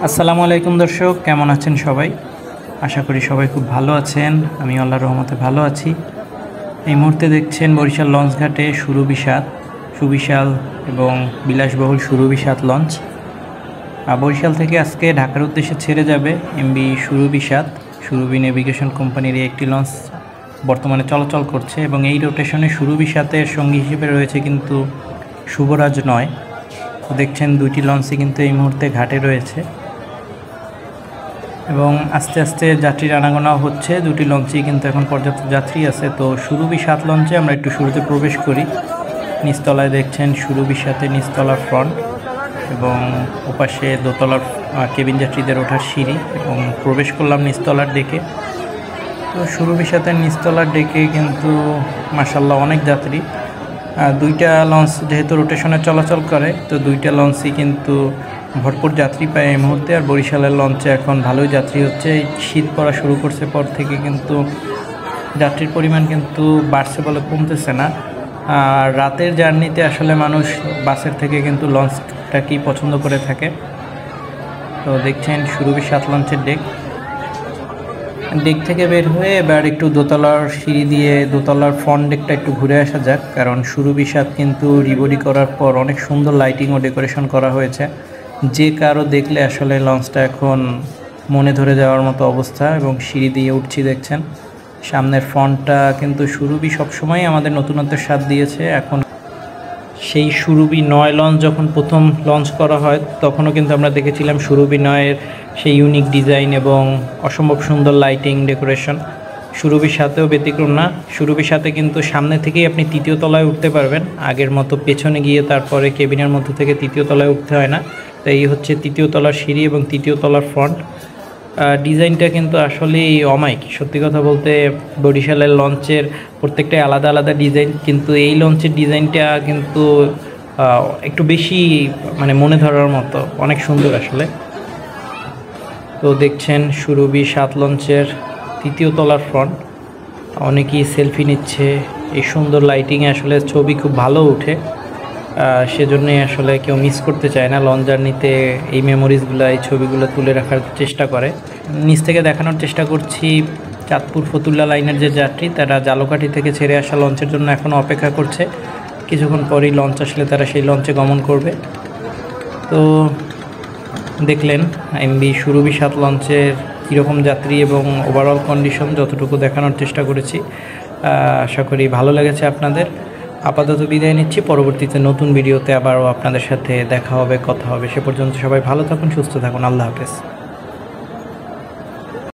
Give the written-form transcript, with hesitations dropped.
আসসালামু আলাইকুম দর্শক, কেমন আছেন সবাই? আশা করি সবাই খুব ভালো আছেন। আমি আল্লাহর রহমতে ভালো আছি। এই মুহূর্তে দেখছেন বরিশাল লঞ্চঘাটে সুবিশাল এবং বিলাসবহুল সুরভি ৭ লঞ্চ বরিশাল থেকে আজকে ঢাকার উদ্দেশ্যে ছেড়ে যাবে এমবি সুরভি ৭। সুরভি নেভিগেশন কোম্পানির একটি লঞ্চ বর্তমানে চলাচল করছে এবং এই রোটেশনে সুরভি ৭-এর সঙ্গী হিসেবে রয়েছে কিন্তু শুভরাজ ৯। তো দেখছেন দুইটি লঞ্চই কিন্তু এই মুহূর্তে ঘাটে রয়েছে এবং আস্তে আস্তে যাত্রীর আনাগোনা হচ্ছে। দুটি লঞ্চেই কিন্তু এখন পর্যাপ্ত যাত্রী আছে। তো সুরভি ৭ লঞ্চে আমরা একটু শুরুতে প্রবেশ করি। নিচতলায় দেখছেন সুরভি ৭-এর নিচতলার ফ্রন্ট এবং ওপাশে দোতলার কেবিন যাত্রীদের ওঠার সিঁড়ি এবং প্রবেশ করলাম নিচতলার ডেকে। তো সুরভি ৭-এর নিচতলার ডেকে কিন্তু মাশাআল্লাহ অনেক যাত্রী। দুইটা লঞ্চ যেহেতু রোটেশনে চলাচল করে, তো দুইটা লঞ্চই কিন্তু ভরপুর যাত্রী পায় এই মুহূর্তে। আর বরিশালের লঞ্চে এখন ভালোই যাত্রী হচ্ছে। শীত পড়া শুরু করছে পর থেকে কিন্তু যাত্রীর পরিমাণ কিন্তু বাড়ছে বলে কমতেছে না। আর রাতের জার্নিতে আসলে মানুষ বাসের থেকে কিন্তু লঞ্চটাকেই পছন্দ করে থাকে। তো দেখছেন সুরভি ৭ লঞ্চের ডেক থেকে বের হয়ে এবার একটু দোতলার সিঁড়ি দিয়ে দোতলার ফ্রন্ট ডেকটা একটু ঘুরে আসা যাক, কারণ সুরভি ৭ কিন্তু রিবডি করার পর অনেক সুন্দর লাইটিং ও ডেকোরেশন করা হয়েছে। যে কারো দেখলে আসলে লঞ্চটা এখন মনে ধরে যাওয়ার মতো অবস্থা। এবং সিঁড়ি দিয়ে উঠছি দেখছেন। সামনের ফ্রন্টটা কিন্তু সুরভি সবসময় আমাদের নতুনত্বের স্বাদ দিয়েছে। এখন সেই সুরভি ৯ লঞ্চ যখন প্রথম লঞ্চ করা হয় তখনও কিন্তু আমরা দেখেছিলাম সুরভি ৯-এর সেই ইউনিক ডিজাইন এবং অসম্ভব সুন্দর লাইটিং ডেকোরেশন। সুরভি ৭-এও ব্যতিক্রম না। সুরভি ৭-এ কিন্তু সামনে থেকেই আপনি তৃতীয় তলায় উঠতে পারবেন, আগের মতো পেছনে গিয়ে তারপরে কেবিনের মধ্য থেকে তৃতীয় তলায় উঠতে হয় না। তো এই হচ্ছে তৃতীয় তলার সিঁড়ি এবং তৃতীয় তলার ফ্রন্ট। ডিজাইনটা কিন্তু আসলেই অমায়িক। সত্যি কথা বলতে বরিশালের লঞ্চের প্রত্যেকটাই আলাদা আলাদা ডিজাইন, কিন্তু এই লঞ্চের ডিজাইনটা কিন্তু একটু বেশি মনে ধরার মতো, অনেক সুন্দর আসলে। তো দেখছেন সুরভি ৭ লঞ্চের তৃতীয় তলার ফ্রন্ট। অনেকেই সেলফি নিচ্ছে। এই সুন্দর লাইটিংয়ে আসলে ছবি খুব ভালো ওঠে। সেজন্যই আসলে কেউ মিস করতে চায় না লঞ্চ জার্নিতে। এই মেমোরিজগুলো, এই ছবিগুলো তুলে রাখার চেষ্টা করে। নিচ থেকে দেখানোর চেষ্টা করছি চাঁদপুর ফতুল্লা লাইনের যে যাত্রী, তারা জালকাঠি থেকে ছেড়ে আসা লঞ্চের জন্য এখনও অপেক্ষা করছে। কিছুক্ষণ পরেই লঞ্চ আসলে তারা সেই লঞ্চে গমন করবে। তো দেখলেন এমবি সুরভি ৭ লঞ্চের কীরকম যাত্রী এবং ওভারঅল কন্ডিশন যতটুকু দেখানোর চেষ্টা করেছি। আশা করি ভালো লেগেছে আপনাদের। আপাতত বিদায় নিচ্ছি। পরবর্তীতে নতুন ভিডিওতে আবারও আপনাদের সাথে দেখা হবে, কথা হবে। সে পর্যন্ত সবাই ভালো থাকুন, সুস্থ থাকুন। আল্লাহ হাফেজ।